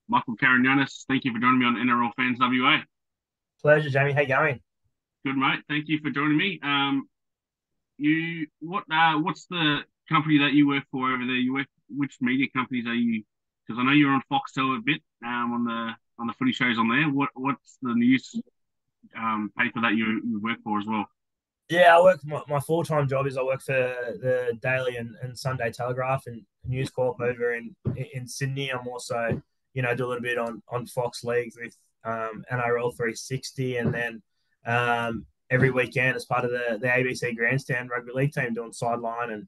Michael Carayannis, thank you for joining me on NRL Fans WA. Pleasure, Jamie. How you going? Good mate, thank you for joining me. What's the company that you work for over there? Which media companies are you? Because I know you're on Foxtel a bit on the footy shows on there. What's the news paper that you work for as well? Yeah, I work. My full time job is I work for the Daily and Sunday Telegraph and News Corp over in Sydney. I'm also, do a little bit on Fox Leagues with NRL 360, and then every weekend as part of the ABC Grandstand Rugby League team doing sideline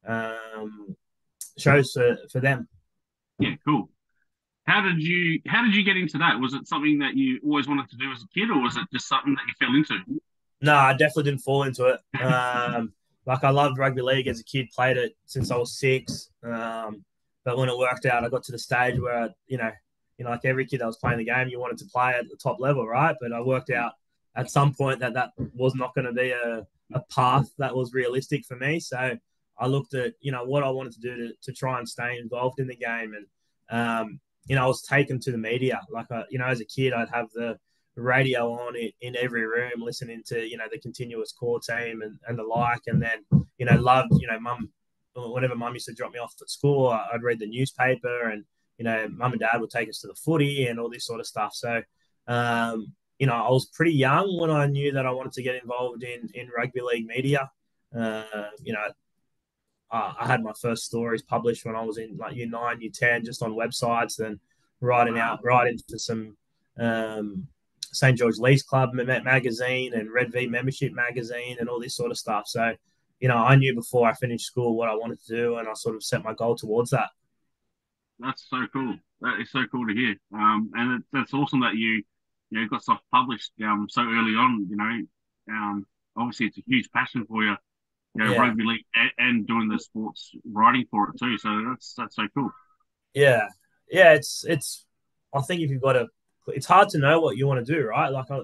and shows for them. Yeah, cool. How did you get into that? Was it something that you always wanted to do as a kid, or was it just something that you fell into? No, I definitely didn't fall into it. Like I loved rugby league as a kid, played it since I was six. But when it worked out, I got to the stage where like every kid that was playing the game, you wanted to play at the top level, right? But I worked out at some point that was not going to be a path that was realistic for me. So I looked at what I wanted to do to try and stay involved in the game, and I was taken to the media. Like as a kid, I'd have the radio on in every room, listening to the continuous core team and the like, and then loved mum. Whenever mum used to drop me off at school, I'd read the newspaper, and mum and dad would take us to the footy and all this sort of stuff. So, I was pretty young when I knew that I wanted to get involved in rugby league media. You know, I had my first stories published when I was in like year nine, year 10, just on websites, then right into some St. George Leagues Club magazine and Red V membership magazine and all this sort of stuff. So, I knew before I finished school what I wanted to do, and I sort of set my goal towards that. That's so cool. That is so cool to hear. And that's awesome that you got stuff published so early on. Obviously it's a huge passion for you. Yeah, Rugby league and doing the sports writing for it too. So that's so cool. yeah, yeah. It's. I think if you've got a, it's hard to know what you want to do, right? Like I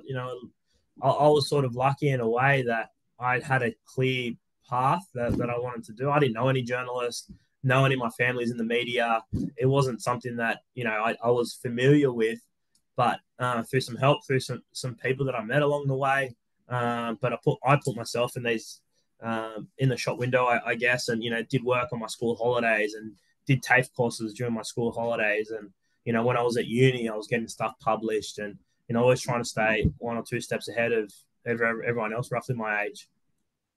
was sort of lucky in a way that I had a clear path that I wanted to do. I didn't know any journalists, no one in my family's in the media. It wasn't something that I was familiar with, but through some help, through some people that I met along the way, but I put myself in the shop window, I guess, and did work on my school holidays and did TAFE courses during my school holidays, and when I was at uni, I was getting stuff published, and always trying to stay one or two steps ahead of everyone else roughly my age.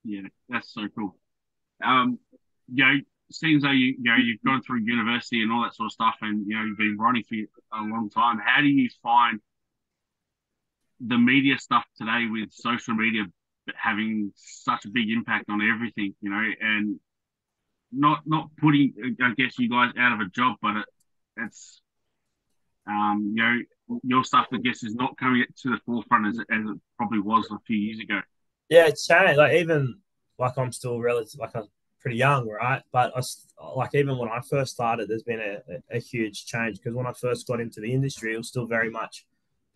Yeah, that's so cool. Um, you know, seems though you've gone through university and all that sort of stuff, and you've been writing for a long time. How do you find the media stuff today with social media having such a big impact on everything? And not putting, I guess, you guys out of a job, but it's your stuff, I guess, is not coming to the forefront as it probably was a few years ago. Yeah, it's changed. Like even like I'm still relative, like I'm pretty young, right? But like even when I first started, there's been a huge change because when I first got into the industry, it was still very much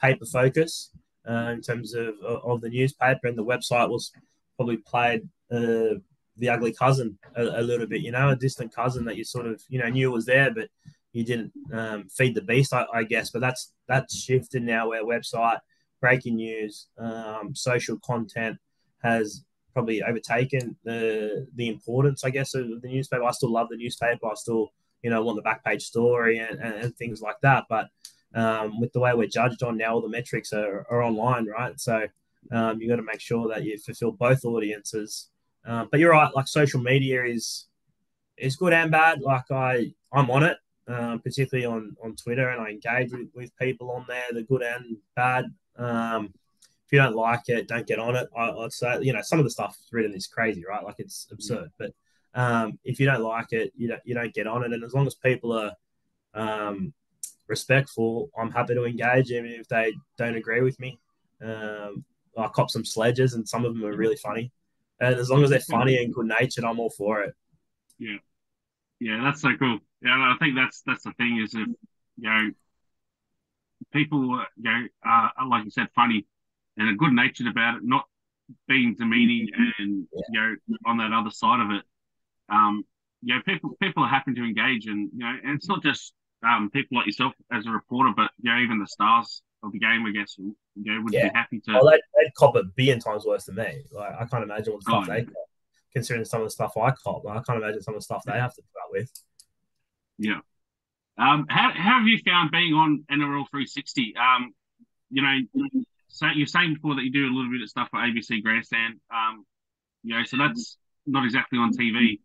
paper focus in terms of the newspaper, and the website was probably played the ugly cousin a little bit, a distant cousin that you sort of knew was there, but you didn't feed the beast, I guess. But that's shifted now, where website, breaking news, social content has probably overtaken the importance, I guess, of the newspaper. I still love the newspaper. I still, want the back page story and things like that. But with the way we're judged on now, all the metrics are online, right? So you got to make sure that you fulfill both audiences. But you're right. Like social media is good and bad. Like I'm on it, particularly on Twitter, and I engage with people on there, the good and bad. If you don't like it, don't get on it. I'd say, some of the stuff written is crazy, right? Like it's Yeah, absurd. But if you don't like it, you don't get on it. And as long as people are respectful, I'm happy to engage, even if they don't agree with me. I cop some sledges, and some of them are really funny. And as long as they're funny and good natured, I'm all for it. yeah, yeah. That's so cool. Yeah, I think that's the thing is if people are like you said funny and are good natured about it, not being demeaning and on that other side of it. Um, people are happy to engage, and and it's not just people like yourself as a reporter, but even the stars of the game, I guess, would Yeah. be happy to. Oh, they'd cop a billion times worse than me. Like I can't imagine what the Oh stuff yeah, they cop, considering some of the stuff I cop. Like, I can't imagine some of the stuff they have to put up with. yeah. How have you found being on NRL 360? You know, so you're saying before that you do a little bit of stuff for ABC Grandstand. So that's not exactly on TV.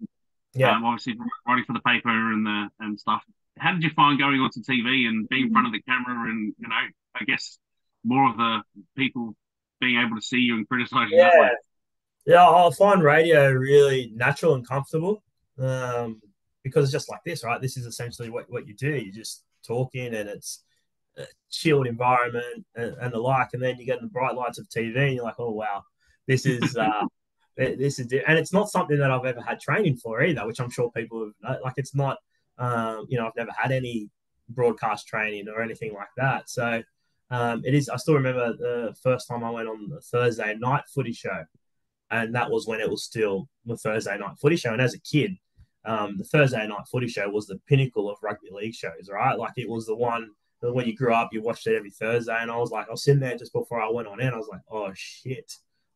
Yeah. Obviously writing for the paper and stuff. How did you find going onto TV and being in front of the camera and I guess more of the people being able to see you and criticize you that way? Yeah. Yeah, I find radio really natural and comfortable, um, because it's just like this, right? This is essentially what you do. You're just talking, and it's a chilled environment and the like. And then you get in the bright lights of TV, and you're like, oh wow, this is this is it. And it's not something that I've ever had training for either, which I'm sure people have. Like, it's not, I've never had any broadcast training or anything like that. So it is. I still remember the first time I went on the Thursday night footy show, and that was when it was still the Thursday night footy show. And as a kid, the Thursday night footy show was the pinnacle of rugby league shows, right? Like, it was the one that when you grew up, you watched it every Thursday. And I was sitting there just before I went on in, I was like, oh shit,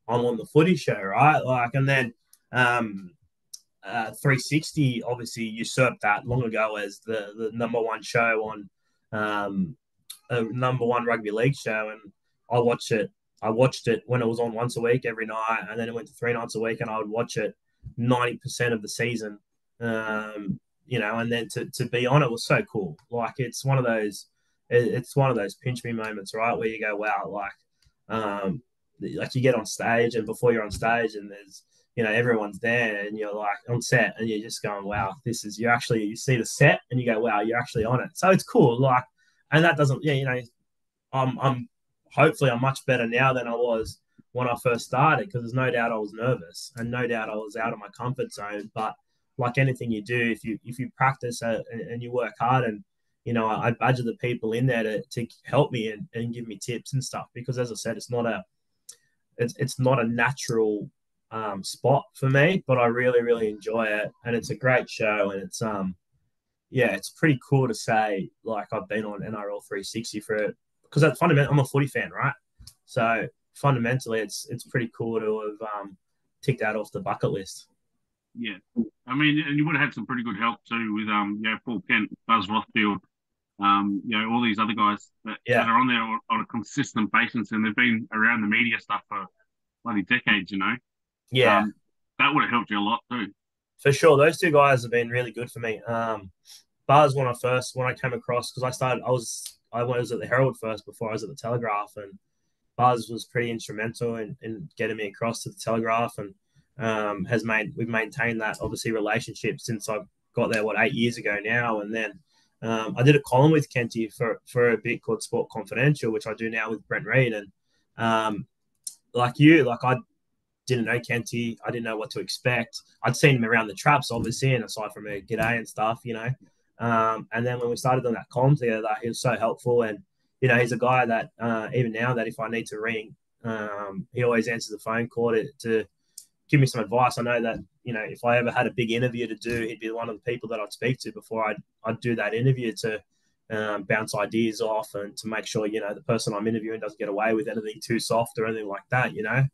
I'm on the footy show, right? Like, and then 360 obviously usurped that long ago as the number one show on, a number one rugby league show, and I watched it. I watched it when it was on once a week every night, and then it went to 3 nights a week, and I would watch it 90% of the season. And then to be on it was so cool. Like, it's one of those pinch me moments, right, where you go, wow, like you get on stage, and before you're on stage, and there's everyone's there, and you're like on set, and you're just going, wow, you see the set, and you go, wow, you're actually on it. So it's cool. Like, and that doesn't, I'm hopefully I'm much better now than I was when I first started, because there's no doubt I was nervous, and no doubt I was out of my comfort zone. But like anything you do, if you practice and you work hard, and I badger the people in there to help me and give me tips and stuff, because as I said, it's not a natural spot for me, but I really really enjoy it, and it's a great show, and it's pretty cool to say, like, I've been on NRL 360 for it, because that's fundamentally I'm a footy fan, right? So fundamentally, it's pretty cool to have ticked that off the bucket list. Yeah, I mean, and you would have had some pretty good help too with Paul Kent, Buzz Rothfield, all these other guys that Yeah, are on there on a consistent basis, and they've been around the media stuff for bloody decades. yeah, Um, that would have helped you a lot too. for sure. Those two guys have been really good for me. Buzz, when I came across, because I was at the Herald first before I was at the Telegraph, and Buzz was pretty instrumental in getting me across to the Telegraph, and we've maintained that obviously relationship since I got there 8 years ago now. And then I did a column with Kenty for a bit called Sport Confidential, which I do now with Brent Reed. And like I didn't know Kenty, I didn't know what to expect. I'd seen him around the traps, obviously, and aside from a g'day and stuff. And then when we started on that column together, he was so helpful. And he's a guy that even now, that if I need to ring, he always answers the phone call to give me some advice. I know that if I ever had a big interview to do, he'd be one of the people that I'd speak to before I'd do that interview, to bounce ideas off, and to make sure the person I'm interviewing doesn't get away with anything too soft or anything like that. Yeah,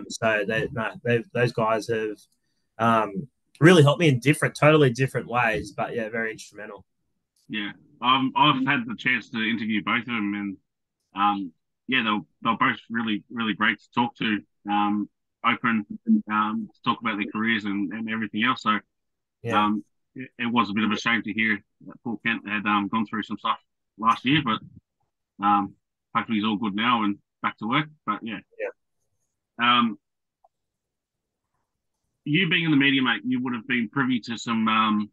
So those guys have really helped me in totally different ways, but yeah, very instrumental. yeah. I've had the chance to interview both of them, and they're both really really great to talk to. Open to talk about their careers and everything else. So Yeah, it was a bit of a shame to hear that Paul Kent had gone through some stuff last year, but hopefully he's all good now and back to work. But yeah, yeah, um, you being in the media, mate, you would have been privy to some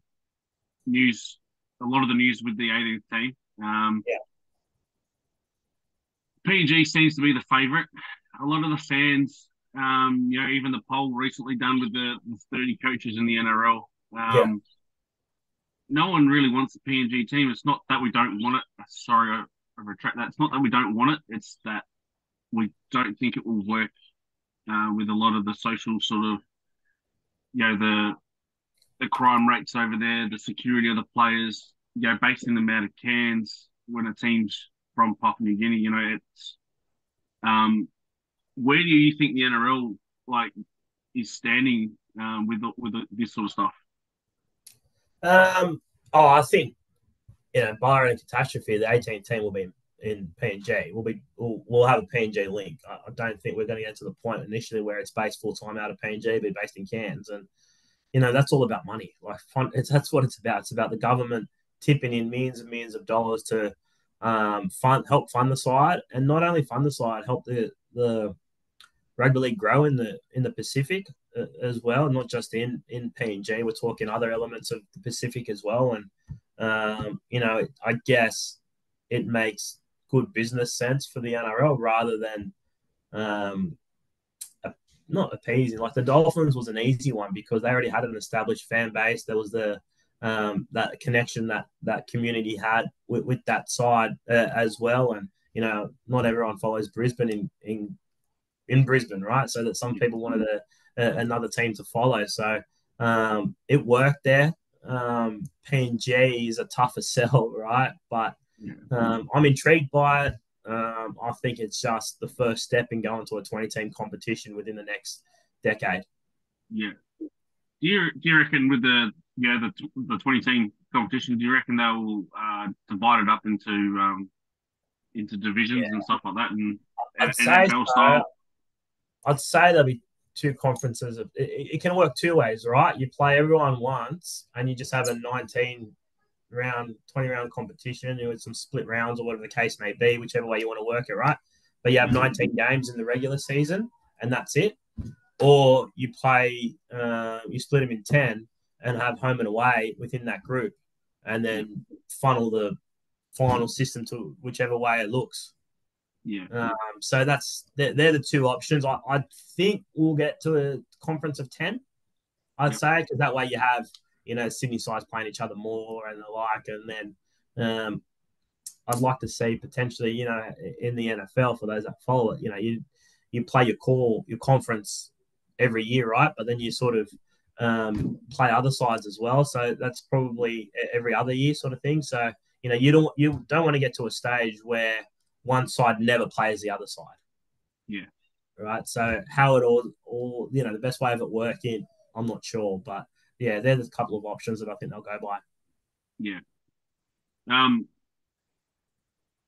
news, a lot of the news with the 18th team. yeah, PNG seems to be the favourite. A lot of the fans, even the poll recently done with the 30 coaches in the NRL, yeah, no one really wants the PNG team. It's not that we don't want it. Sorry, I retract that. It's not that we don't want it. It's that we don't think it will work with a lot of the social sort of, the crime rates over there, the security of the players. basing them out of Cairns when a team's from Papua New Guinea. It's um, where do you think the NRL like is standing this sort of stuff? Um, oh, I think barring a catastrophe, the 18 team will be in PNG. We'll have a PNG link. I don't think we're going to get to the point initially where it's based full time out of PNG, but based in Cairns, and that's all about money. Like fun, that's what it's about. It's about the government tipping in millions and millions of dollars to help fund the side, and not only fund the side, help the rugby league grow in the Pacific as well, not just in PNG. We're talking other elements of the Pacific as well, and I guess it makes good business sense for the NRL rather than um, not appeasing. Like the Dolphins was an easy one because they already had an established fan base. There was that connection that community had with that side as well, and not everyone follows Brisbane in Brisbane, right? So that some people wanted another team to follow. So it worked there. PNG is a tougher sell, right? But Yeah, I'm intrigued by it. I think it's just the first step in going to a 20 team competition within the next decade. yeah. Do you reckon with the 20 team competition, do you reckon they'll divide it up into divisions Yeah, and stuff like that and I'd say NFL so. style? I'd say there'll be two conferences. It can work two ways, right? You play everyone once and you just have a 20 round competition with some split rounds or whatever the case may be, whichever way you want to work it, right? But you have Yeah, 19 games in the regular season and that's it. Or you split them in 10 and have home and away within that group and yeah, then funnel the final system to whichever way it looks. yeah, So they're the two options. I think we'll get to a conference of 10, I'd yeah, say, because that way you have, Sydney sides playing each other more and the like. And then I'd like to see potentially, in the NFL for those that follow it, you play your conference every year, right? But then you sort of play other sides as well. So that's probably every other year sort of thing. So, you don't want to get to a stage where one side never plays the other side, yeah, right? So how it all the best way of it working, I'm not sure, but yeah, there's a couple of options that I think they'll go by. yeah. Um,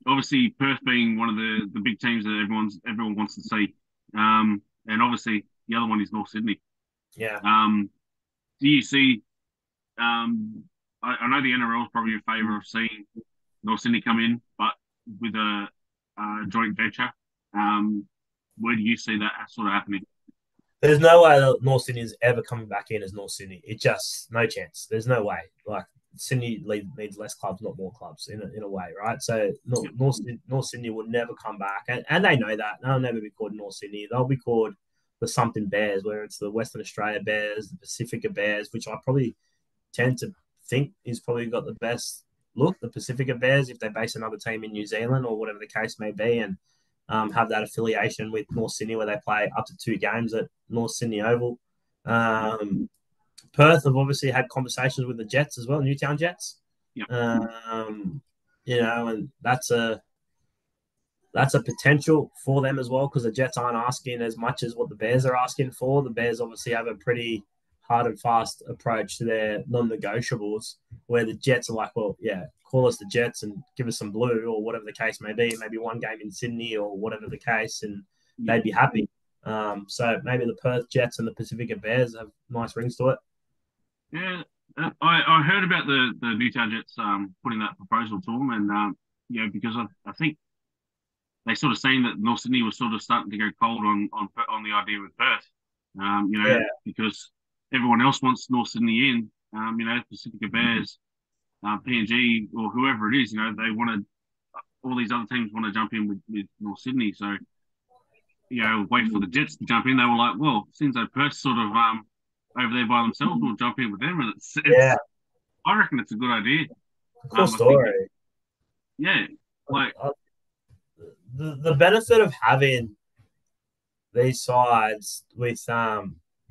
Obviously Perth being one of the big teams that everyone wants to see. And obviously the other one is North Sydney. Yeah. Um, do you see? I know the NRL is probably in favour of seeing North Sydney come in, but with a joint venture, where do you see that sort of happening? There's no way that North Sydney is ever coming back in as North Sydney. It just no chance. There's no way. Like Sydney needs less clubs, not more clubs in a way, right? So Yeah, North Sydney will never come back, and they know that. They'll never be called North Sydney. They'll be called the something Bears, whether it's the Western Australia Bears, the Pacifica Bears, which I probably tend to think is probably got the best look. The Pacifica Bears, if they base another team in New Zealand or whatever the case may be, and have that affiliation with North Sydney where they play up to 2 games at North Sydney Oval. yeah, Perth have obviously had conversations with the Jets as well, Newtown Jets. yeah, And that's a potential for them as well because the Jets aren't asking as much as what the Bears are asking for. The Bears obviously have a pretty hard and fast approach to their non-negotiables, where the Jets are like, well, yeah, call us the Jets and give us some blue or whatever the case may be, maybe one game in Sydney or whatever the case, and yeah. they'd be happy. So maybe the Perth Jets and the Pacifica Bears have nice rings to it. Yeah, I heard about the Newtown Jets putting that proposal to them, and because I think they sort of saying that North Sydney was sort of starting to go cold on the idea with Perth, Yeah, because everyone else wants North Sydney in, Pacifica Bears, PNG or whoever it is, they wanted all these other teams want to jump in with North Sydney, so wait for the Jets to jump in. They were like, well, since they Perth sort of over there by themselves, we'll jump in with them, and yeah, it's I reckon it's a good idea. cool I think story. yeah, like The benefit of having these sides with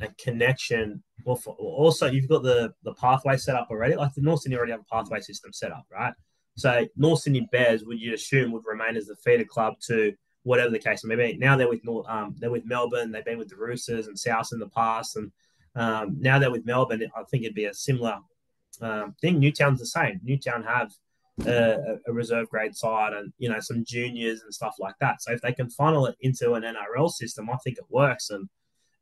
a connection. Well, also you've got the pathway set up already. Like the North Sydney already have a pathway system set up, right? So North Sydney Bears would you assume would remain as the feeder club to whatever the case may be. Now they're with Melbourne. They've been with the Roosters and South in the past, and now they're with Melbourne. I think it'd be a similar thing. Newtown's the same. Newtown have a reserve grade side and some juniors and stuff like that. So if they can funnel it into an NRL system, I think it works. And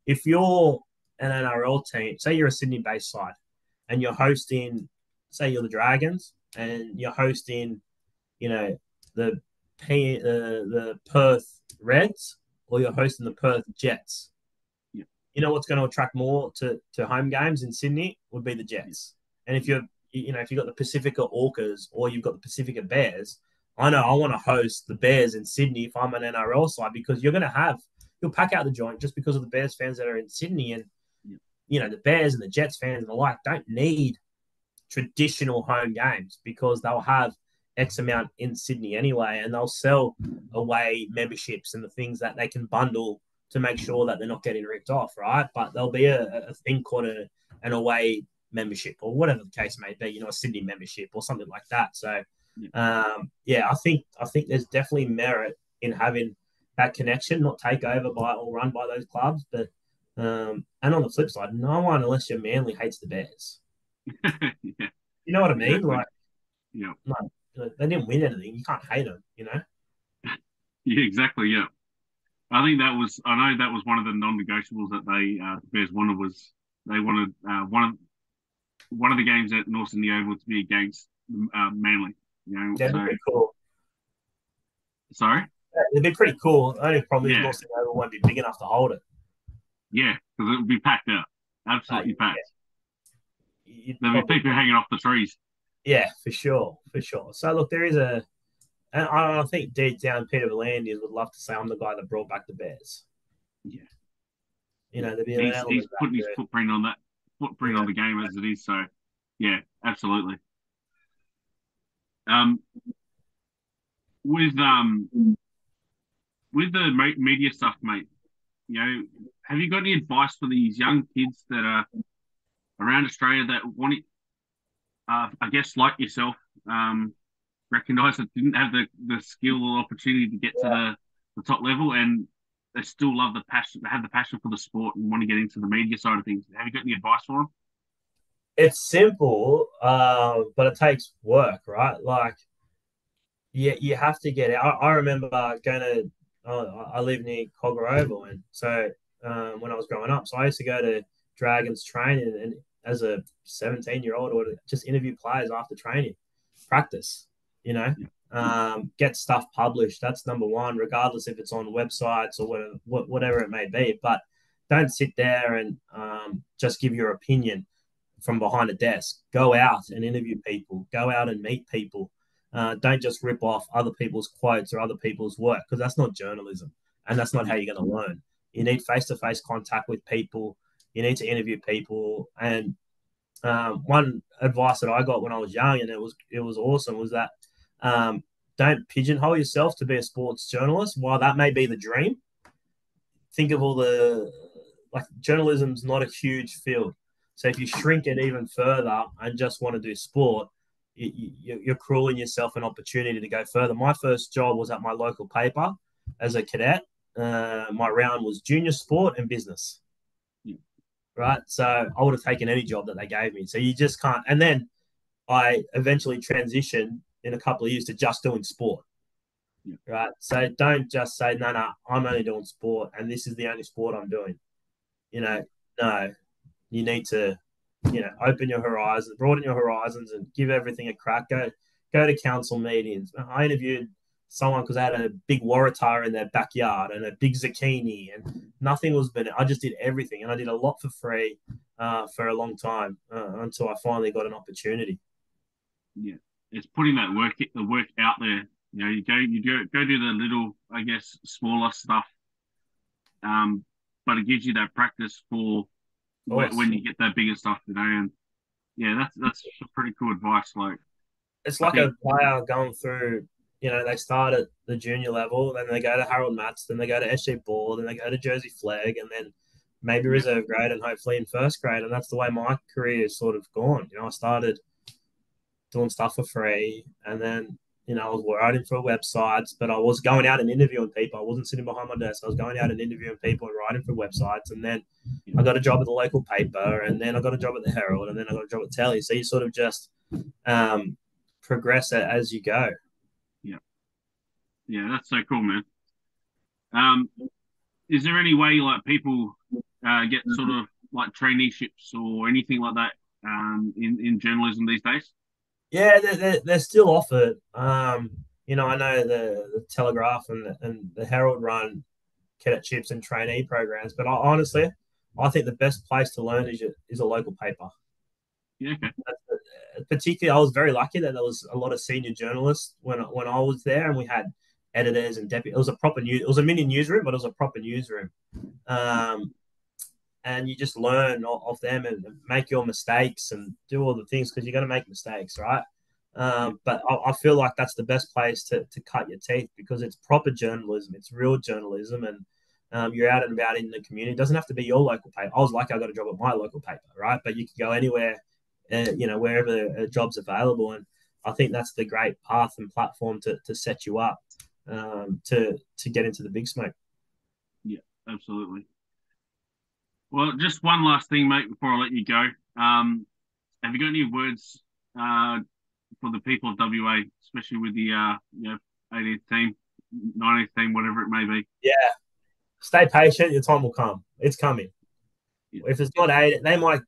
if you're an NRL team, say you're a Sydney-based side, and you're hosting, say you're the Dragons, and you're hosting, the the Perth Reds, or you're hosting the Perth Jets. Yeah. You know what's going to attract more to home games in Sydney would be the Jets. And if if you've got the Pacifica Orcas or you've got the Pacifica Bears, I know I want to host the Bears in Sydney if I'm an NRL side, because you'll pack out the joint just because of the Bears fans that are in Sydney. And the Bears and the Jets fans and the like don't need traditional home games because they'll have X amount in Sydney anyway, and they'll sell away memberships and the things that they can bundle to make sure that they're not getting ripped off, right? But there'll be a thing called an away membership or whatever the case may be, a Sydney membership or something like that. So, I think there's definitely merit in having that connection, not take over by or run by those clubs. But and on the flip side, no one, unless you're Manly, hates the Bears. Yeah, You know what I mean? exactly. Like, Yeah, no, they didn't win anything. You can't hate them, yeah, exactly. Yeah, I think that was. I know that was one of the non-negotiables that the Bears wanted was they wanted one of the games at North Sydney Oval to be against Manly. That'd be So pretty cool. sorry. It'd be pretty cool. The only problem is Yeah, North Sydney Oval won't be big enough to hold it. yeah, because it would be packed out, Uh, absolutely packed. you'd There'll be probably, people hanging off the trees. yeah, for sure, for sure. So look, there is and I think deep down, Peter V'landys would love to say, "I'm the guy that brought back the Bears." Yeah, yeah. There'd be an He's element of that putting his to it. footprint Yeah, on the game as it is. So yeah, absolutely. Um, with media stuff, mate. Have you got any advice for these young kids that are around Australia that want it? I guess like yourself, recognise that didn't have the skill or opportunity to get to yeah. the top level, and they still love the passion, they have the passion for the sport, and want to get into the media side of things. Have you got any advice for them? It's simple, but it takes work, right? Like, you have to get out. I remember going to. I live near Cogger Oval, and so when I was growing up, so I used to go to Dragons training, and as a 17-year-old, or just interview players after training, practice. You know, Yeah, get stuff published. That's number one, regardless if it's on websites or whatever it may be. But don't sit there and just give your opinion from behind a desk. Go out and interview people. Go out and meet people. Don't just rip off other people's quotes or other people's work, because that's not journalism, and that's not how yeah, you're going to learn. You need face-to-face contact with people. You need to interview people. And one advice that I got when I was young, and it was awesome, was that don't pigeonhole yourself to be a sports journalist. While that may be the dream, think of all the like journalism's not a huge field. So if you shrink it even further and just want to do sport, you're crueling yourself an opportunity to go further. My first job was at my local paper as a cadet. My round was junior sport and business, yeah, right? So I would have taken any job that they gave me. So you just can't. And then I eventually transitioned in a couple of years to just doing sport, yeah, right? So don't just say, no, I'm only doing sport and this is the only sport I'm doing. You know, no, you need to, open your horizons, broaden your horizons, and give everything a crack. Go to council meetings. I interviewed someone because they had a big waratah in their backyard and a big zucchini, and nothing was been. I just did everything, and I did a lot for free for a long time until I finally got an opportunity. yeah. It's putting the work out there. You go do the little, I guess, smaller stuff, but it gives you that practice for Of course. when you get that bigger stuff. And yeah, that's pretty cool advice. Like, It's I like think, a player going through, they start at the junior level, then they go to Harold Matts, then they go to SG Ball, then they go to Jersey Flegg, and then maybe Yeah, reserve grade, and hopefully in first grade. And that's the way my career is sort of gone. I started doing stuff for free, and then I was writing for websites, but I was going out and interviewing people. I wasn't sitting behind my desk. I was going out and interviewing people and writing for websites, and then yeah, I got a job at the local paper, and then I got a job at the Herald, and then I got a job at Telly. So you sort of just um, progress it as you go. yeah, yeah. That's so cool, man. Um, is there any way like people get sort of like traineeships or anything like that in journalism these days? Yeah, they're still offered. I know the Telegraph and the Herald run cadetships and trainee programs, but honestly, I think the best place to learn is a local paper. Yeah, okay. Particularly, I was very lucky that there was a lot of senior journalists when I was there, and we had editors and deputy. It was a proper news. It was a mini newsroom, but it was a proper newsroom. Um, and you just learn off them and make your mistakes and do all the things because you're going to make mistakes, right? Yeah, But I feel like that's the best place to cut your teeth because it's proper journalism, it's real journalism, and you're out and about in the community. It doesn't have to be your local paper. I was lucky I got a job at my local paper, right? But you can go anywhere, wherever a job's available, and I think that's the great path and platform to set you up to get into the big smoke. yeah, absolutely. Well, just one last thing, mate, before I let you go. Have you got any words uh, for the people of WA, especially with the 18th team, 19th team, whatever it may be? Yeah, stay patient. Your time will come. It's coming. Yeah, If it's not eight, they might.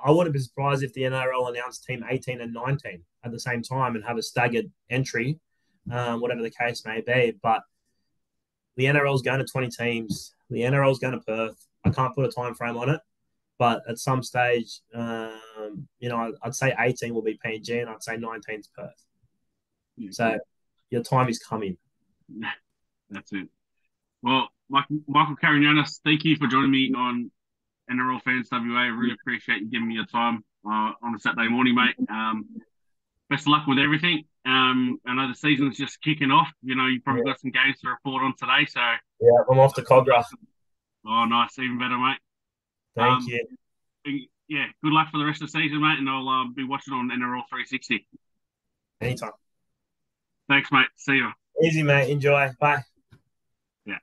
I wouldn't be surprised if the NRL announced team 18 and 19 at the same time and have a staggered entry, whatever the case may be. But the NRL is going to 20 teams. The NRL is going to Perth. I can't put a time frame on it, but at some stage, I'd say 18 will be PNG and I'd say 19 is Perth. yeah, So cool. your time is coming. That's it. Well, Michael Carayannis, thank you for joining me on NRL Fans WA. I really appreciate you giving me your time on a Saturday morning, mate. Best of luck with everything. I know the season's just kicking off. You probably Yeah, got some games to report on today, so yeah, I'm off to Cogra. oh, nice, even better, mate. Thank Um, you. yeah, good luck for the rest of the season, mate, and I'll be watching on NRL 360. Anytime. Thanks, mate. See you. Easy, mate. Enjoy. Bye. Yeah.